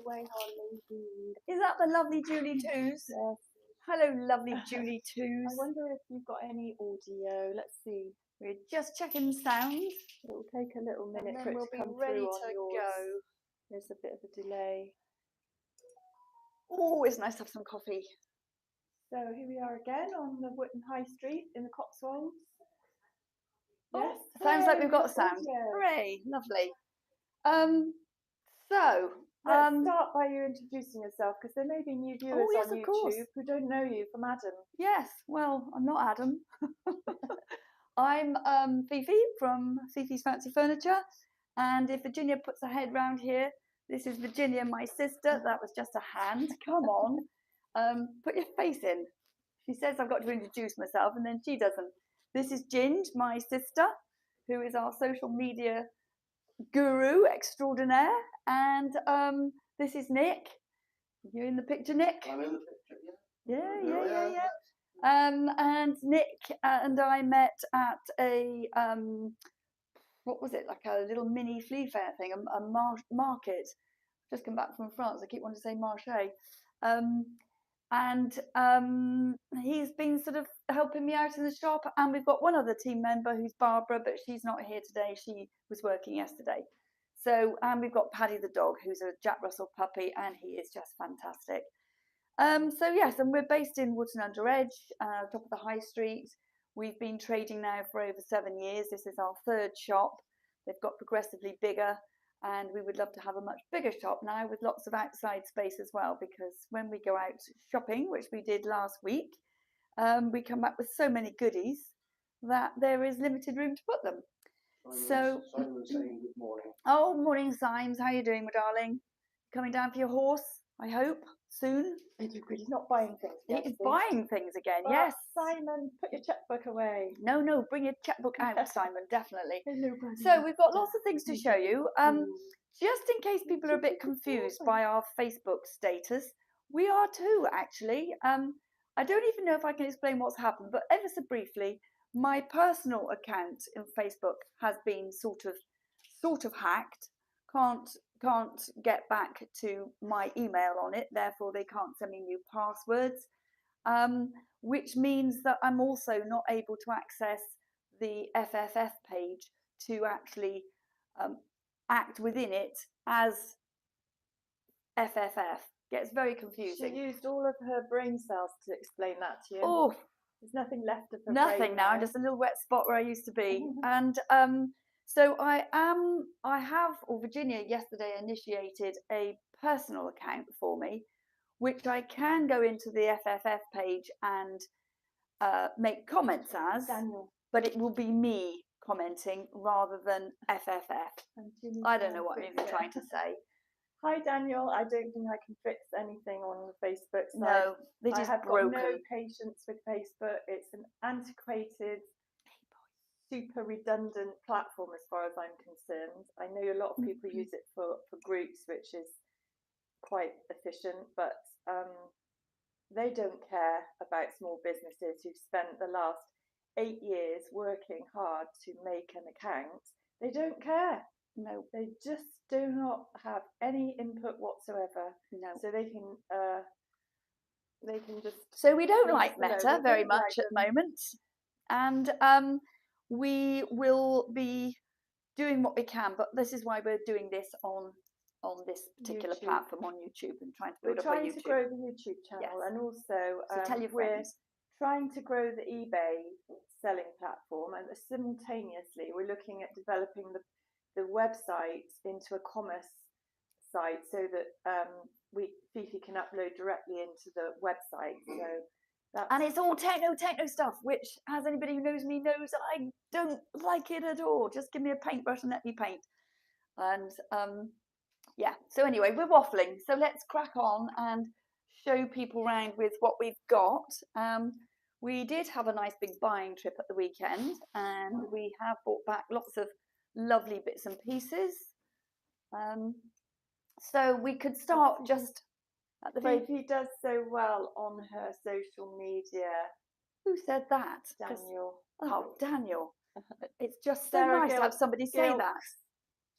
away, Holly. Is that the lovely Julie Twos? Yes. Hello, lovely Julie Twos. I wonder if you've got any audio. Let's see. We're just checking sound. It will take a little minute And for then it we'll to be come ready through on to yours. go. There's a bit of a delay. Oh, it's nice to have some coffee. So here we are again on the Wotton High Street in the Cotswolds. Oh, Yes. sounds like Hooray, we've got got sound. audio. Hooray, lovely. Let's start by you introducing yourself, because there may be new viewers yes, on of course. YouTube who don't know you from Adam. Yes, well, I'm not Adam. I'm Fifi from Fifi's Fancy Furniture, and if Virginia puts her head round here, this is Virginia, my sister. That was just a hand. Come on, put your face in. She says I've got to introduce myself, and then she doesn't. This is Ginge, my sister, who is our social media guru extraordinaire, and this is Nick. You're in the picture, Nick? I'm in the picture, yeah. Yeah. And Nick and I met at a what was it, like a little mini flea fair thing, a market. Just come back from France. I keep wanting to say marché. And he's been sort of helping me out in the shop, and we've got one other team member who's Barbara, but she's not here today. She was working yesterday. So, and we've got Paddy the dog, who's a Jack Russell puppy, and he is just fantastic. So yes, and we're based in Wotton-under-edge, top of the high street. We've been trading now for over 7 years. This is our third shop. They've got progressively bigger, and we would love to have a much bigger shop now with lots of outside space as well, because when we go out shopping, which we did last week, we come back with so many goodies that there is limited room to put them. Simon's saying good morning. Oh, morning, Symes. How are you doing, my darling? Coming down for your horse, I hope, soon? He's not buying things. He's buying things again, But yes. Simon, put your checkbook away. No, bring your checkbook out, Simon, definitely. Hello, So we've got lots of things to show you. Just in case people are a bit confused by our Facebook status, we are too, actually. I don't even know if I can explain what's happened, but ever so briefly, my personal account in Facebook has been sort of hacked. Can't get back to my email on it, therefore they can't send me new passwords, which means that I'm also not able to access the FFF page to actually act within it as FFF. Gets very confusing. She used all of her brain cells to explain that to you. Oh, there's nothing left of her nothing brain now, just a little wet spot where I used to be. And so Virginia yesterday initiated a personal account for me, which I can go into the FFF page and make comments as, Daniel. but it will be me commenting rather than FFF. I don't know what I'm even trying to say. Hi Daniel, I don't think I can fix anything on the Facebook side. No, it is broken. Got no patience with Facebook. It's an antiquated, super redundant platform as far as I'm concerned. I know a lot of people use it for groups, which is quite efficient, but they don't care about small businesses who've spent the last 8 years working hard to make an account. They don't care. No, they just do not have any input whatsoever. No, so they can just. So we don't like Meta very much at the moment, and we will be doing what we can. But this is why we're doing this on this particular platform on YouTube and trying to build up a YouTube. We're trying to grow the YouTube channel, and also so tell your friends. We're trying to grow the eBay selling platform, and simultaneously we're looking at developing the website into a commerce site so that Fifi can upload directly into the website. So and it's all techno stuff, which, as anybody who knows me knows, I don't like it at all. Just give me a paintbrush and let me paint. And yeah, so anyway, we're waffling, so let's crack on and show people around with what we've got. We did have a nice big buying trip at the weekend, and we have brought back lots of lovely bits and pieces. So we could start just at the very. Fifi does so well on her social media. Who said that? Daniel. Oh, Daniel. It's just so nice to have somebody say that.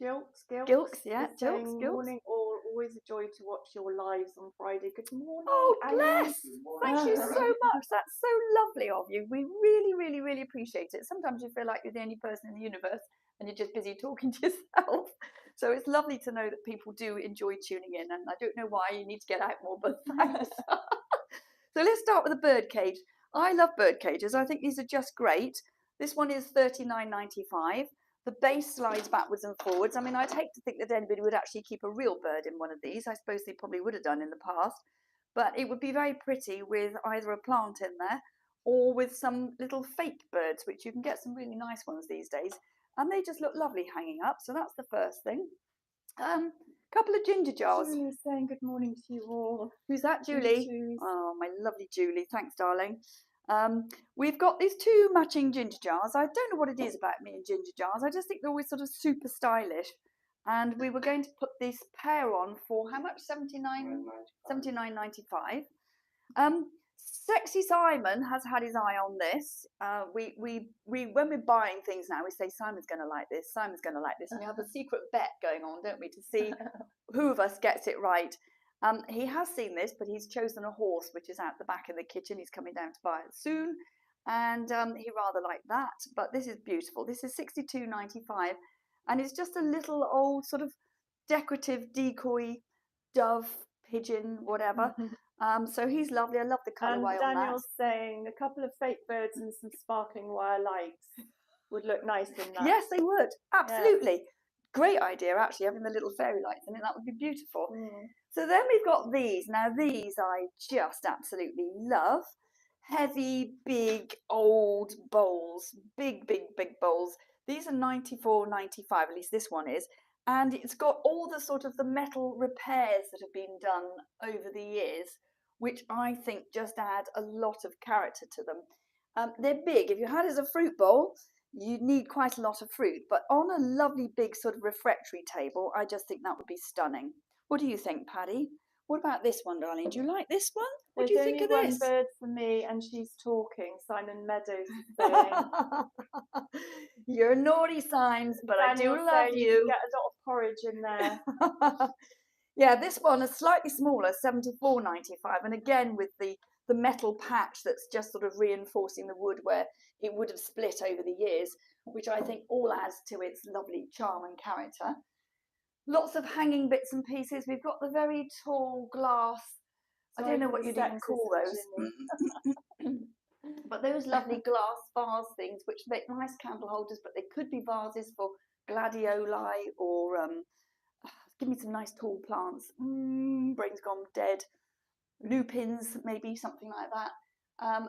Gilks, yeah, Gilks. Morning, all always a joy to watch your lives on Friday. Good morning. Oh, Alice. bless. Thank you so much. That's so lovely of you. We really, really, really appreciate it. Sometimes you feel like you're the only person in the universe and you're just busy talking to yourself. So it's lovely to know that people do enjoy tuning in. And I don't know why, you need to get out more, but thanks. So let's start with a bird cage. I love bird cages. I think these are just great. This one is $39.95. The base slides backwards and forwards. I mean, I'd hate to think that anybody would actually keep a real bird in one of these. I suppose they probably would have done in the past. But it would be very pretty with either a plant in there or with some little fake birds, which you can get some really nice ones these days. And they just look lovely hanging up. So that's the first thing. Couple of ginger jars. Julie's saying good morning to you all. Who's that, Julie? Oh, my lovely Julie. Thanks, darling. We've got these two matching ginger jars. I don't know what it is about me and ginger jars. I just think they're always sort of super stylish. And we were going to put this pair on for how much? $79.95. Sexy Simon has had his eye on this. We when we're buying things now, we say Simon's going to like this. Simon's going to like this, and we have a secret bet going on, don't we, to see who of us gets it right. He has seen this, but he's chosen a horse which is out the back in the kitchen. He's coming down to buy it soon, and he rather liked that. But this is beautiful. This is $62.95, and it's just a little old sort of decorative decoy dove, pigeon, whatever. So he's lovely. I love the colourway on that. Daniel's saying a couple of fake birds and some sparkling wire lights would look nice in that. Yes, they would. Absolutely. Yeah. Great idea, actually, having the little fairy lights in it. That would be beautiful. So then we've got these. Now, these I just absolutely love. Heavy, big, old bowls. Big, big, big bowls. These are $94.95, at least this one is. And it's got all the sort of the metal repairs that have been done over the years, which I think just add a lot of character to them. They're big. If you had it as a fruit bowl, you'd need quite a lot of fruit. But on a lovely big sort of refectory table, I just think that would be stunning. What do you think, Paddy? What about this one, darling? Do you like this one? What do you think of this? There's only one bird for me, and she's talking. Simon Meadows is saying. You're naughty, Signs, but I do love you. Get a lot of porridge in there. Yeah, this one is slightly smaller, $74.95, and again with the metal patch that's just sort of reinforcing the wood where it would have split over the years, which I think all adds to its lovely charm and character. Lots of hanging bits and pieces. We've got the very tall glass. I don't know what you'd even call those. But those lovely glass vase things, which make nice candle holders, but they could be vases for gladioli or give me some nice tall plants. Brain's gone dead. Lupins, maybe, something like that.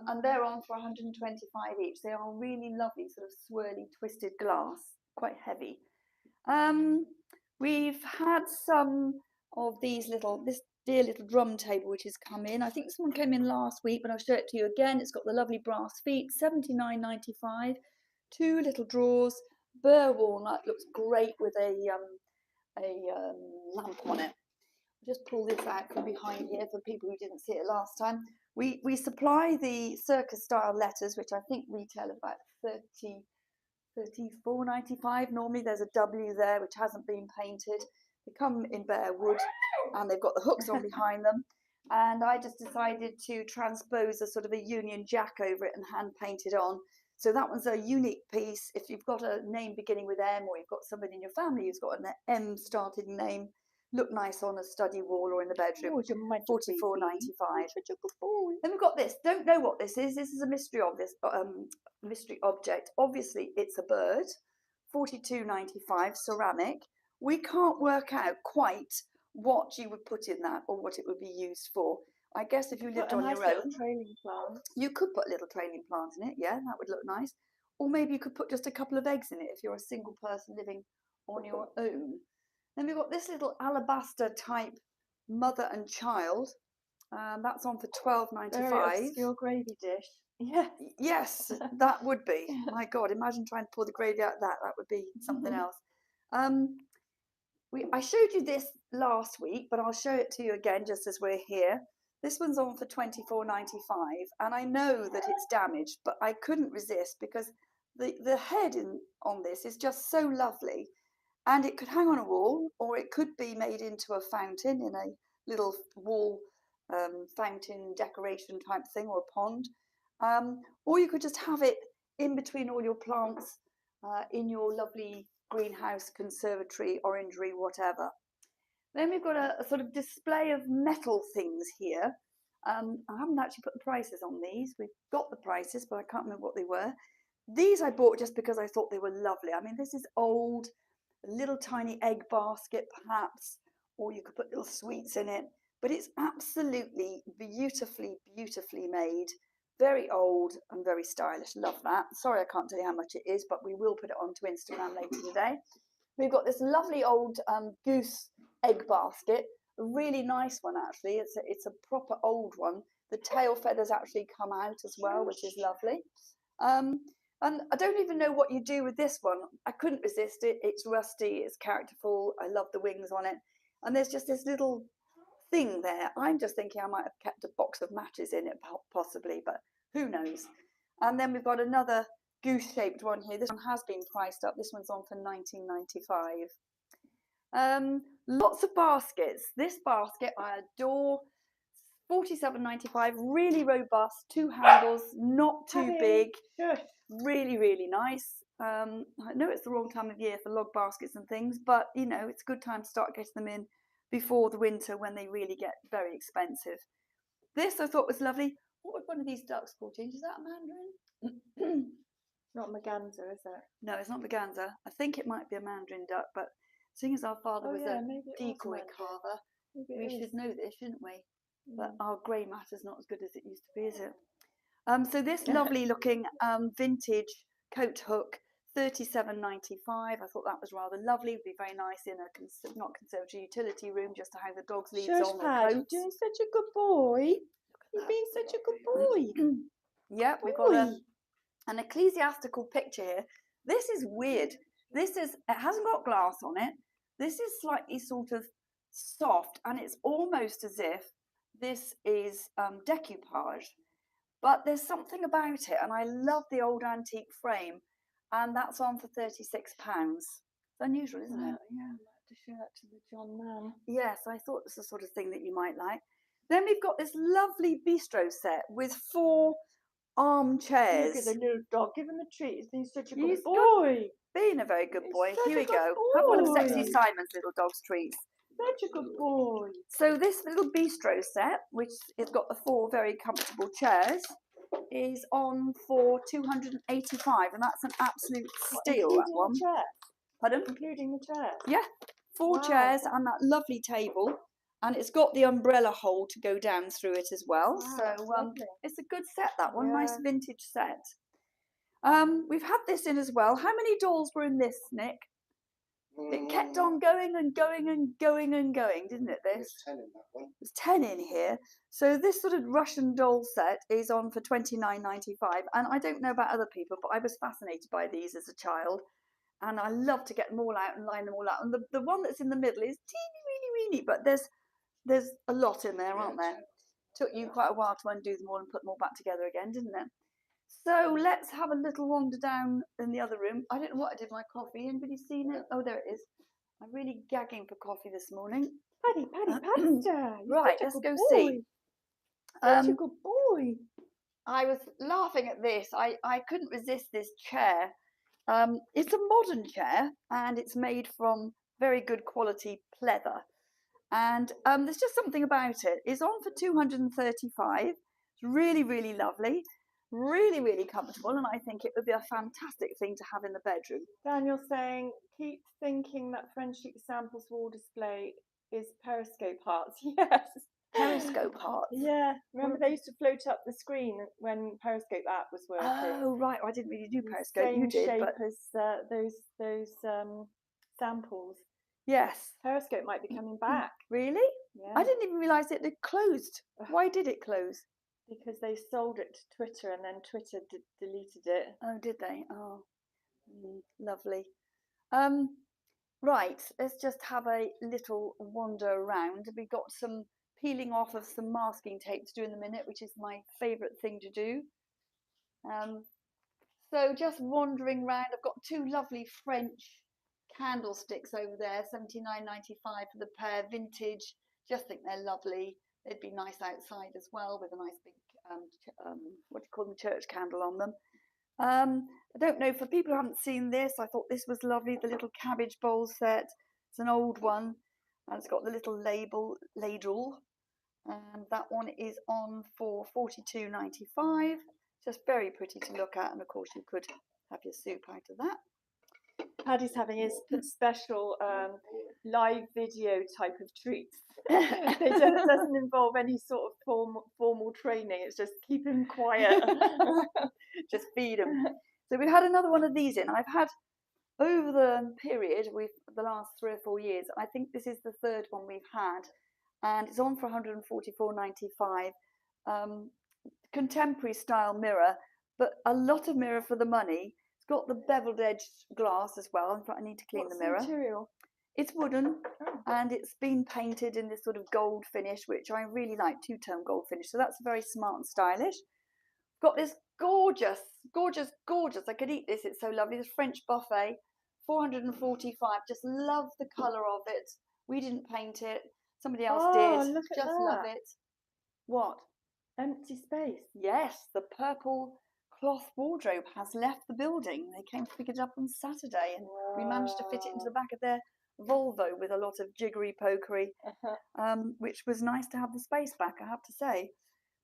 And they're on for $125 each. They are really lovely, sort of swirly, twisted glass, quite heavy. We've had some of these this dear little drum table which has come in. I think someone came in last week, but I'll show it to you again. It's got the lovely brass feet, $79.95. Two little drawers, burr walnut, looks great with a lamp on it. I'll just pull this out from behind here for people who didn't see it last time. We supply the circus style letters, which I think retail about $34.95 normally. There's a W there which hasn't been painted. They come in bare wood and they've got the hooks on behind them, and I just decided to transpose a sort of a Union Jack over it and hand paint it on. So that one's a unique piece. If you've got a name beginning with M, or you've got somebody in your family who's got an M started name, look nice on a study wall or in the bedroom. $44.95. Then we've got this. Don't know what this is. This is a mystery object. Obviously, it's a bird. $42.95, ceramic. We can't work out quite what you would put in that or what it would be used for. I guess if you lived on your own, you could put a little trailing plant in it. Yeah, that would look nice. Or maybe you could put just a couple of eggs in it if you're a single person living on your own. Then we've got this little alabaster type mother and child. That's on for $12.95. Very obscure gravy dish. Yeah. Yes, that would be. My God, imagine trying to pour the gravy out of that. That would be something else. I showed you this last week, but I'll show it to you again just as we're here. This one's on for $24.95, and I know that it's damaged, but I couldn't resist because the head on this is just so lovely. and it could hang on a wall, or it could be made into a fountain in a little wall fountain decoration type thing, or a pond, or you could just have it in between all your plants in your lovely greenhouse, conservatory, orangery, whatever. Then we've got a sort of display of metal things here. I haven't actually put the prices on these. We've got the prices, but I can't remember what they were. These I bought just because I thought they were lovely. I mean, this is old, a little tiny egg basket perhaps, or you could put little sweets in it, but it's absolutely beautifully, beautifully made. Very old and very stylish. Love that. Sorry, I can't tell you how much it is, but we will put it onto Instagram later today. We've got this lovely old goose egg basket, a really nice one actually. It's a proper old one. The tail feathers actually come out as well, which is lovely. And I don't even know what you do with this one. I couldn't resist it. It's rusty, it's characterful. I love the wings on it. And there's just this little thing there. I'm just thinking I might have kept a box of matches in it possibly, but who knows. And then we've got another goose-shaped one here. This one has been priced up. This one's on for £19.95. Lots of baskets. This basket I adore. £47.95. Really robust. 2 handles. Not too big. Really, really nice. I know it's the wrong time of year for log baskets and things, but you know, it's a good time to start getting them in before the winter when they really get very expensive. This I thought was lovely. What was one of these ducks called, Ginger? Is that a mandarin? Not merganser, is it? No, it's not merganser. I think it might be a mandarin duck, but seeing as our father was a decoy carver, we should know this, shouldn't we? But our grey matter's not as good as it used to be, is it? So this lovely looking vintage coat hook, £37.95. I thought that was rather lovely. Would be very nice in a not conservatory, utility room, just to hang the dog's leaves on the coats. You're doing such a good boy. You've been such a good boy. Yeah, we've got an ecclesiastical picture here. This is weird. It hasn't got glass on it. This is slightly sort of soft, and it's almost as if this is decoupage. But there's something about it, and I love the old antique frame, and that's on for £36. It's unusual, isn't it? Yeah, I might have to show that to the John Man. Yes, I thought it was the sort of thing that you might like. Then we've got this lovely bistro set with 4 armchairs. Look at the little dog, give him a treat. He's been such a good He's boy. Being a very good boy. Such Here a we good go. Have one of boy. Sexy Simon's little dog's treats. Such a good boy. So this little bistro set, which has got the 4 very comfortable chairs, is on for £285, and that's an absolute steal. That one. Pardon? Including the chair. Yeah, 4 chairs and that lovely table, and it's got the umbrella hole to go down through it as well. Wow, so it's a good set, that one. Yeah. Nice vintage set. We've had this in as well. How many dolls were in this, Nick? It kept on going and going and going and going, didn't it, this? There's 10 in that one. There's 10 in here. So this sort of Russian doll set is on for £29.95. And I don't know about other people, but I was fascinated by these as a child. And I love to get them all out and line them all out. And the one that's in the middle is teeny, weeny, weeny. But there's a lot in there, aren't there? Took you quite a while to undo them all and put them all back together again, didn't it? So let's have a little wander down in the other room. I don't know what I did with my coffee. Anybody seen it? Oh, there it is. I'm really gagging for coffee this morning. Paddy, pasta. Right, let's go see. Such a good boy. I was laughing at this. I couldn't resist this chair. It's a modern chair, and it's made from very good quality pleather. And there's just something about it. It's on for £235. It's really, really lovely. Really, really comfortable, and I think it would be a fantastic thing to have in the bedroom. Daniel's saying, keep thinking that Frenchic samples wall display is periscope hearts. Yes. Periscope hearts. Yeah. Remember they used to float up the screen when Periscope app was working. Oh right, I didn't really do Periscope. Same You did, shape but as those samples. yes. Periscope might be coming back. Really? Yeah. I didn't even realise it had closed. Why did it close? Because they sold it to Twitter and then Twitter deleted it. Oh, did they? Oh, lovely. Right, let's just have a little wander around. We've got some peeling off of some masking tape to do in a minute, which is my favourite thing to do. So just wandering around, I've got 2 lovely French candlesticks over there, 79.95 for the pair, vintage. Just think they're lovely. They'd be nice outside as well with a nice big, what do you call them, church candle on them. I don't know, for people who haven't seen this, I thought this was lovely, the little cabbage bowl set. It's an old one, and it's got the little ladle, and that one is on for £42.95. Just very pretty to look at, and of course you could have your soup out of that. Paddy's having his special live video type of treats. It doesn't involve any sort of formal training. It's just keep him quiet. Just feed him. So we've had another one of these in. I've had over the period, the last 3 or 4 years, I think this is the third one we've had, and it's on for £144.95. Contemporary style mirror, but a lot of mirror for the money. It's got the beveled edge glass as well. In fact, I need to clean the mirror. Material? It's wooden, and it's been painted in this sort of gold finish, which I really like, two-tone gold finish. So that's very smart and stylish. Got this gorgeous. I could eat this. It's so lovely. This French buffet, £445. Just love the colour of it. We didn't paint it. Somebody else did. Look at just that. love it. What? Empty space. Yes, the purple cloth wardrobe has left the building. They came to pick it up on Saturday, and we managed to fit it into the back of their Volvo with a lot of jiggery pokery, which was nice to have the space back, I have to say.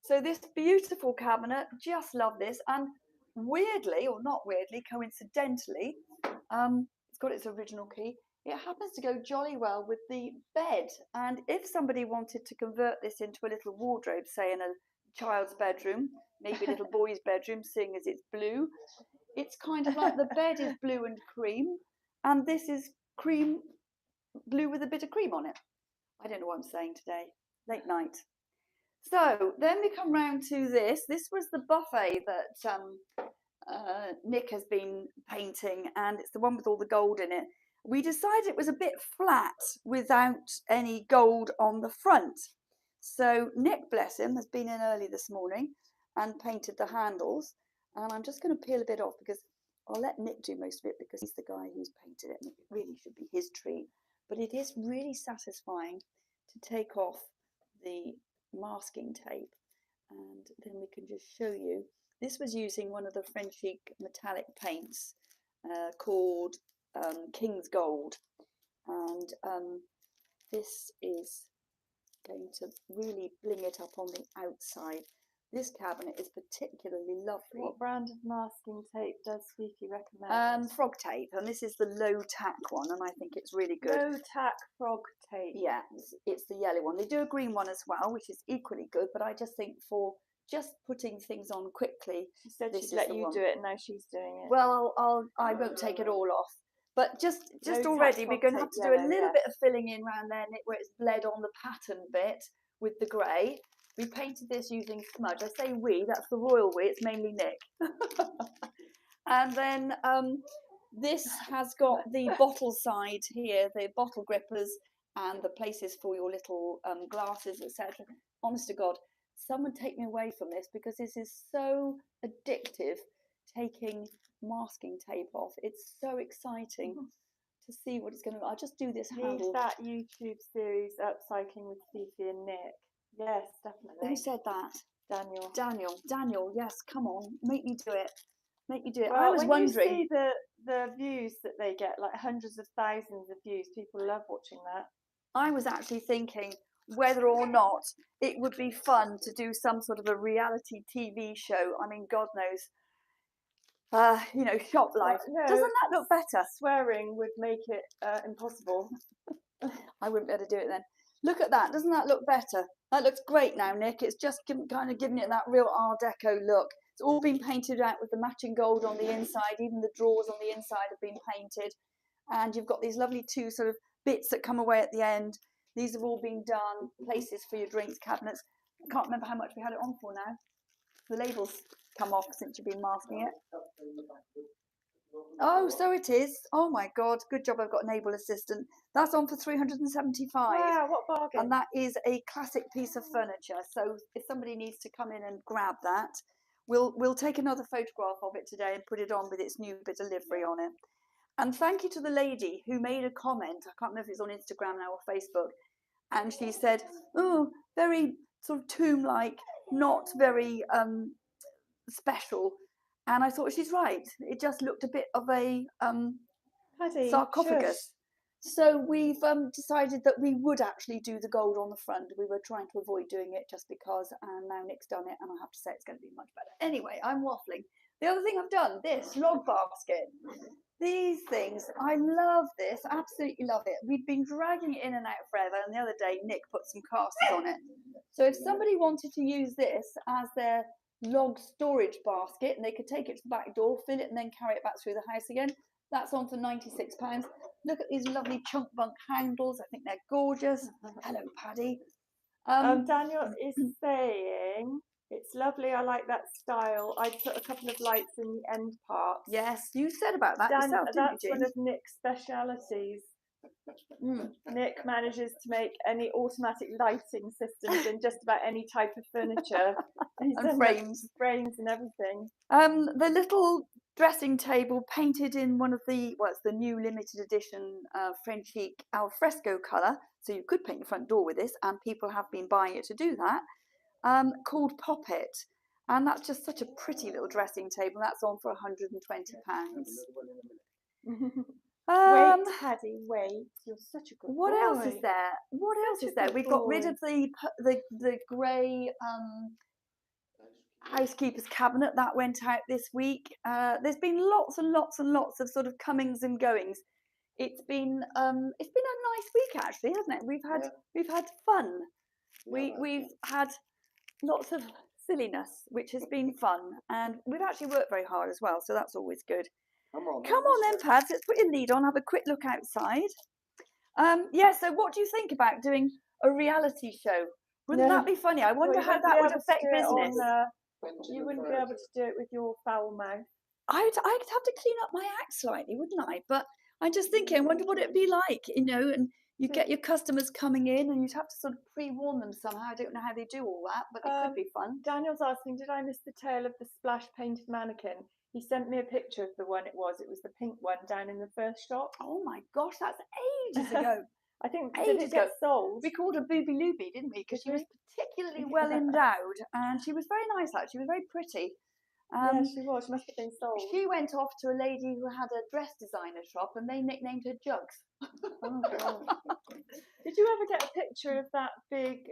So this beautiful cabinet, just love this, and weirdly, or not weirdly, coincidentally, it's got its original key. It happens to go jolly well with the bed, and if somebody wanted to convert this into a little wardrobe, say in a child's bedroom, maybe a little boy's bedroom, seeing as it's blue, it's kind of like the bed is blue and cream, and this is cream, blue with a bit of cream on it. I don't know what I'm saying today. Late night. So then we come round to this. This was the buffet that Nick has been painting, and it's the one with all the gold in it. We decided it was a bit flat without any gold on the front. So Nick, bless him, has been in early this morning and painted the handles. And I'm just going to peel a bit off because I'll let Nick do most of it because he's the guy who's painted it, and it really should be his treat. But it is really satisfying to take off the masking tape, and then we can just show you. This was using one of the Frenchic metallic paints called King's Gold, and this is going to really bling it up on the outside. This cabinet is particularly lovely. What brand of masking tape does Fifi recommend? Frog tape, and this is the low tack one, and I think it's really good. Low tack frog tape. Yeah, it's the yellow one. They do a green one as well, which is equally good, but I just think for just putting things on quickly, she said she'd let you do it, and now she's doing it. Well, I won't take it all off, but just already we're going to have to do a little bit of filling in around there, Nick, where it's bled on the pattern bit with the grey. We painted this using smudge. I say we, that's the royal we, it's mainly Nick. And then this has got the bottle side here, the bottle grippers and the places for your little glasses, etc. Honest to God, someone take me away from this, because this is so addictive, taking masking tape off. It's so exciting to see what it's going to. I'll just do this handle. Need that YouTube series, Upcycling with Fifi and Nick. Yes, definitely. Who said that? Daniel, yes, come on, make me do it. Well, I was wondering. You see the views that they get, like hundreds of thousands of views, people love watching that. I was actually thinking whether or not it would be fun to do some sort of a reality TV show. I mean, God knows, shop life. No, doesn't that look better? Swearing would make it impossible. I wouldn't be able to do it then. Look at that. Doesn't that look better? That looks great now, Nick. It's just kind of giving it that real Art Deco look. It's all been painted out with the matching gold on the inside. Even the drawers on the inside have been painted. And you've got these lovely two sort of bits that come away at the end. These have all been done. Places for your drinks cabinets. I can't remember how much we had it on for now. The labels come off since you've been masking it. Oh, so it is. Oh my God, good job I've got an able assistant. That's on for £375. Wow, what bargain. And that is a classic piece of furniture. So if somebody needs to come in and grab that, we'll take another photograph of it today and put it on with its new bit of livery on it. And thank you to the lady who made a comment. I can't remember if it's on Instagram now or Facebook. And she said, oh, very sort of tomb-like, not very special. And I thought she's right. It just looked a bit of a Paddy, sarcophagus. shush. So we've decided that we would actually do the gold on the front. We were trying to avoid doing it just because, and now Nick's done it, and I have to say it's going to be much better. Anyway, I'm waffling. The other thing I've done, this log basket. These things, I love this, absolutely love it. We've been dragging it in and out forever, and the other day Nick put some casters on it. So if somebody wanted to use this as their log storage basket, and they could take it to the back door, fill it, and then carry it back through the house again, that's on for £96. Look at these lovely chunk bunk handles. I think they're gorgeous. Hello, Paddy. Daniel is saying, it's lovely, I like that style. I put a couple of lights in the end parts. Yes, you said about that yourself, didn't that's you, one Jane? of Nick's specialities. Nick manages to make any automatic lighting systems in just about any type of furniture. And frames. Frames and everything. The little dressing table painted in one of the, well, it's the new limited edition Frenchic al fresco colour. So you could paint your front door with this, and people have been buying it to do that. Called Poppet, and that's just such a pretty little dressing table. That's on for £120. Wait, Paddy, wait. You're such a good What boy. else is there? What else is there? We've got rid of the grey housekeeper's cabinet that went out this week. There's been lots and lots and lots of sort of comings and goings. It's been a nice week actually, hasn't it? We've had fun. We've had lots of silliness, which has been fun, and we've actually worked very hard as well, so that's always good. Come on then, Pads, let's put your lead on, have a quick look outside. So what do you think about doing a reality show? Wouldn't that be funny? I wonder how that would affect business. You wouldn't be able to do it with your foul mouth. I'd have to clean up my act slightly, wouldn't I? But I'm just thinking, I wonder what it'd be like, and you get your customers coming in and you'd have to sort of pre-warn them somehow. I don't know how they do all that, but it could be fun. Daniel's asking, did I miss the tale of the splash painted mannequin? He sent me a picture of the one it was. It was the pink one down in the first shop. Oh my gosh, that's ages ago. I think ages did it get ago. sold? We called her Booby Looby, didn't we? Because she was particularly well endowed, and she was very nice actually. She was very pretty. Yeah, she was. She must have been sold. She went off to a lady who had a dress designer shop, and they nicknamed her Jugs. Oh God! Did you ever get a picture of that big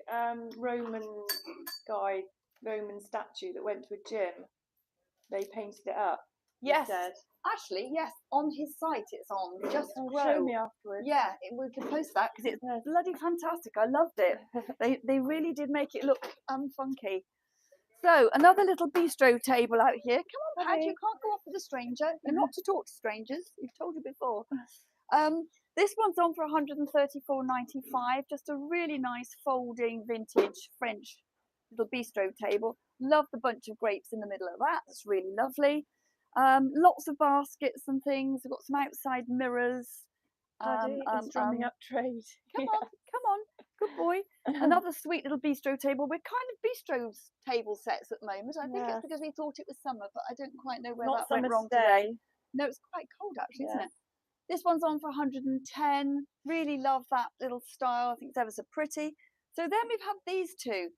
Roman statue that went to a gym? They painted it up. Yes, actually, yes. On his site, it's on. Just show me afterwards. Yeah, we can post that because it's bloody fantastic. I loved it. They really did make it look funky. So another little bistro table out here. Come on, Pad, you can't go off with a stranger. You're not to talk to strangers. We've told you before. This one's on for £134.95. Just a really nice folding vintage French little bistro table. Love the bunch of grapes in the middle of that. It's really lovely. Lots of baskets and things. We've got some outside mirrors. Drumming up trade. Come on, good boy. Another sweet little bistro table. We're kind of bistro table sets at the moment. I think it's because we thought it was summer, but I don't quite know where that went wrong today. No, it's quite cold actually, isn't it? This one's on for 110. Really love that little style. I think it's ever so pretty. So then we've had these two.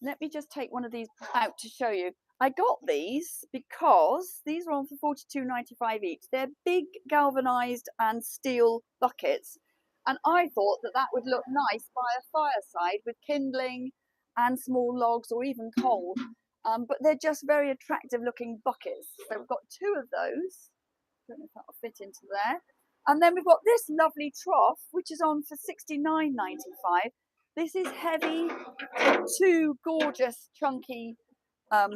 Let me just take one of these out to show you. I got these because these are on for £42.95 each. They're big galvanised and steel buckets. And I thought that would look nice by a fireside with kindling and small logs or even coal. But they're just very attractive looking buckets. So we've got two of those. Don't know if that will fit into there. And then we've got this lovely trough, which is on for £69.95. This is heavy, two gorgeous, chunky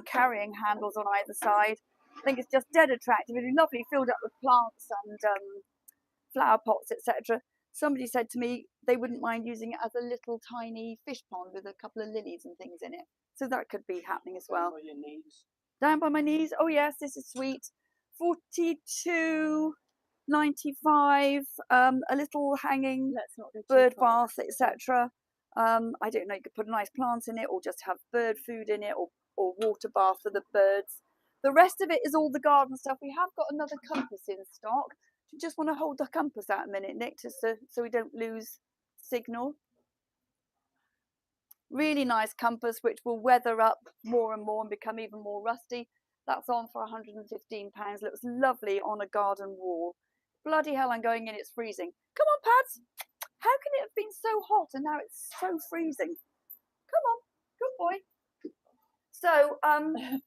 carrying handles on either side. I think it's just dead attractive. It's lovely, filled up with plants and flower pots, etc. Somebody said to me they wouldn't mind using it as a little tiny fish pond with a couple of lilies and things in it. So that could be happening as well. Down by your knees. Down by my knees. Oh yes, this is sweet. £42.95. A little hanging bird bath, etc. I don't know. You could put nice plants in it, or just have bird food in it, or water bath for the birds. The rest of it is all the garden stuff. We have got another compass in stock. you just want to hold the compass out a minute, Nick, just so we don't lose signal? Really nice compass, which will weather up more and more and become even more rusty. That's on for £115. Looks lovely on a garden wall. Bloody hell, I'm going in, it's freezing. Come on, Pads. How can it have been so hot and now it's so freezing? Come on, good boy. So,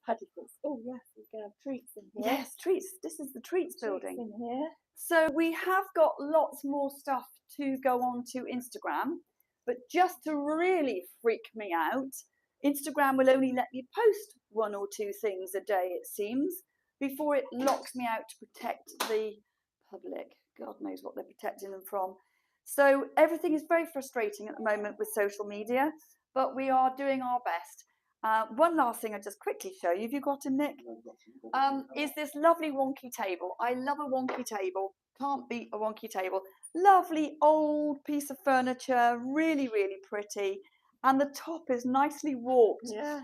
Paddy thinks, oh yes, we can have treats in here. yes, treats. This is the treats building. In here. So we have got lots more stuff to go on to Instagram, but just to really freak me out, Instagram will only let you post 1 or 2 things a day, it seems, before it locks me out to protect the public. God knows what they're protecting them from. So everything is very frustrating at the moment with social media, but we are doing our best. One last thing I'll just quickly show you, have you got him, Nick? Is this lovely wonky table. I love a wonky table, can't beat a wonky table. Lovely old piece of furniture, really, really pretty. And the top is nicely warped. Yeah.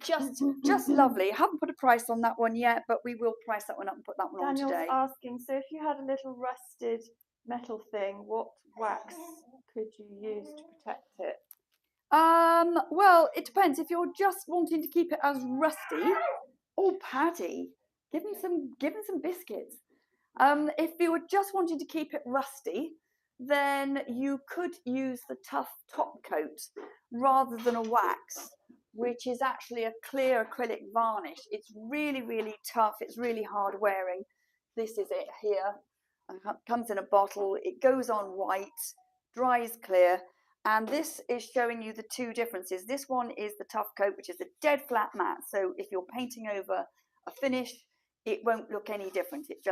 Just lovely. Haven't put a price on that one yet, but we will price that one up and put that one Daniel's on today. asking, so if you had a little rusted metal thing, what wax could you use to protect it? Well, it depends. If you're just wanting to keep it as rusty, oh, Paddy, give me some biscuits. If you were just wanting to keep it rusty, then you could use the tough top coat rather than a wax, which is actually a clear acrylic varnish. It's really, really tough. It's really hard wearing. This is it here. It comes in a bottle. It goes on white, dries clear. And this is showing you the 2 differences. This one is the tough coat, which is a dead flat matte. So if you're painting over a finish, it won't look any different. It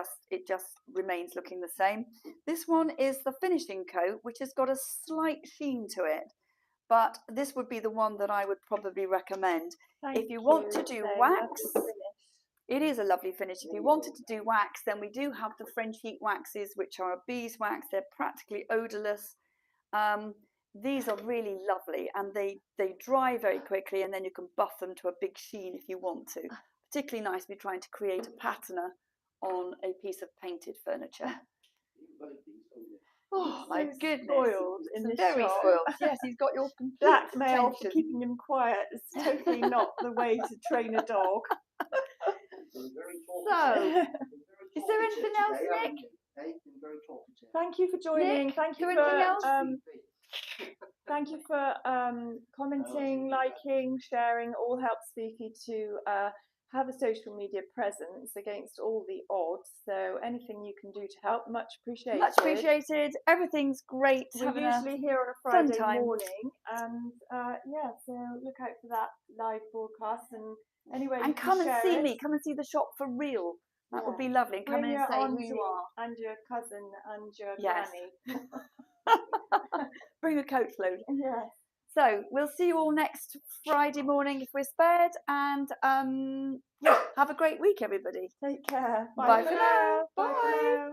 just remains looking the same. This one is the finishing coat, which has got a slight sheen to it. But this would be the one that I would probably recommend. If you want to do wax, it is a lovely finish. If you wanted to do wax, then we do have the Frenchic waxes, which are a beeswax. They're practically odorless. These are really lovely, and they dry very quickly, and then you can buff them to a big sheen if you want to. Particularly nice if you're trying to create a patina on a piece of painted furniture. Oh my goodness! Spoiled in this very shop. spoiled. Yes, he's got your complete Blackmail for attention. keeping him quiet is totally not the way to train a dog. So, is there anything else, Nick? Thank you for joining. Nick, thank you is there anything else? Thank you for commenting, liking, sharing. All helps Fifi to have a social media presence against all the odds. So anything you can do to help, much appreciated. Much appreciated. Everything's great. We're usually here on a fun Friday time. morning, and yeah, so look out for that live broadcast. And anyway, And come and see me. Come and see the shop for real. That would be lovely. And come in and say who you are. And your cousin and your Yes. granny. Bring a coach load. Yes. So we'll see you all next Friday morning if we're spared. And yeah, have a great week, everybody. Take care. Bye for now. Bye for now.